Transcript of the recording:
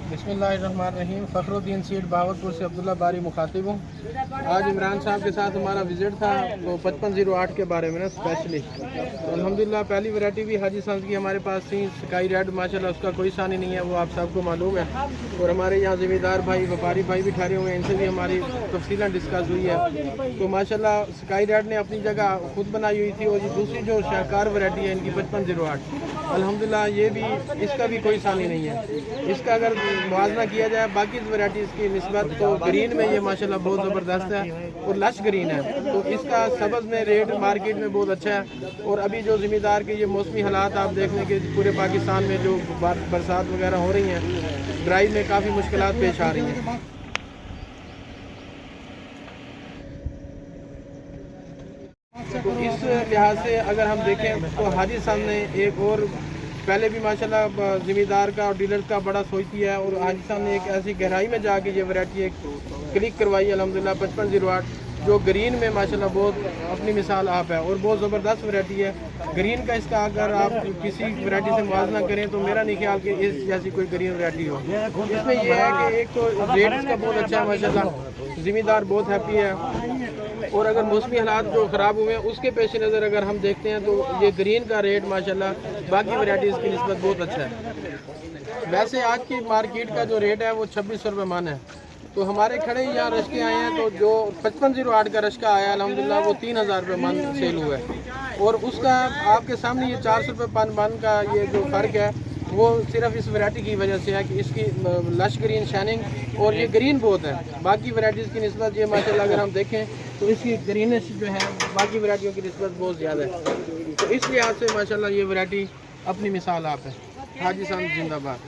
बिस्मिल्लाहिर्रहमानिर्रहीम। फ़खरुद्दीन सीड बहावलपुर से अब्दुल्ला बारी मुखातिब हूँ। आज इमरान साहब के साथ हमारा विज़िट था तो 5508 के बारे में ना स्पेशली तो अल्हम्दुलिल्लाह पहली वैरायटी भी हाजी सन्स की हमारे पास थी। स्काई रेड माशाल्लाह उसका कोई सानी नहीं है, वो आप सबको मालूम है। और हमारे यहाँ ज़मींदार भाई व्यापारी भाई भी ठहरे हुए हैं, इनसे भी हमारी तफसीलन डिस्कस हुई है। तो माशाल्लाह स्काई रेड ने अपनी जगह खुद बनाई हुई थी। और ये दूसरी जो शाहकार वैरायटी है इनकी 5508 अल्हम्दुलिल्लाह ये भी, इसका भी कोई सानी नहीं है। इसका अगर मुआवजा किया जाए बाकी वैराइटीज़ की निस्बत तो ग्रीन में ये माशाल्लाह बहुत ज़बरदस्त है और लश ग्रीन है। तो इसका सब्ज़ में रेट मार्केट में बहुत अच्छा है। और अभी जो ज़मींदार के ये मौसमी हालात आप देखने के पूरे पाकिस्तान में जो बरसात वगैरह हो रही हैं, ड्राई में काफ़ी मुश्किलात पेश आ रही हैं। तो इस लिहाज से अगर हम देखें तो हाजी साहब ने एक और पहले भी माशाल्लाह ज़मींदार का और डीलर का बड़ा सोचती है। और हाजी साहब ने एक ऐसी गहराई में जाके ये वैरायटी एक क्लिक करवाई अल्हम्दुलिल्लाह 5508 जो ग्रीन में माशाल्लाह बहुत अपनी मिसाल आप है और बहुत ज़बरदस्त वैरायटी है। ग्रीन का इसका अगर आप किसी वैरायटी से मुआवजा करें तो मेरा नहीं ख्याल कि इस जैसी कोई ग्रीन वैरायटी हो। इसमें यह है कि एक तो रेट इसका बहुत अच्छा है माशाल्लाह, ज़मींदार बहुत हैप्पी है। और अगर मौसमी हालात जो ख़राब हुए हैं उसके पेश नज़र अगर हम देखते हैं तो ये ग्रीन का रेट माशाल्लाह बाकी वैरायटीज़ की निस्बत बहुत अच्छा है। वैसे आज की मार्केट का जो रेट है वो 2600 रुपये मन है। तो हमारे खड़े यहाँ रश्के आए हैं तो जो 5508 का रश्का आया अल्हम्दुलिल्लाह वो 3000 रुपये मन सेल हुआ है। और उसका आपके सामने ये 400 रुपये मन का ये जो फ़र्क है वो सिर्फ इस वैरायटी की वजह से है कि इसकी लश ग्रीन शाइनिंग और ये ग्रीन बहुत है। बाकी वैरायटीज़ की निस्बत ये माशाल्लाह अगर हम देखें तो इसकी ग्रीनिश जो है बाकी वैरायटियों की निस्बत बहुत ज़्यादा है। तो इस लिहाज से माशाल्लाह ये वैरायटी अपनी मिसाल आप है। हाजी साहब जिंदाबाद।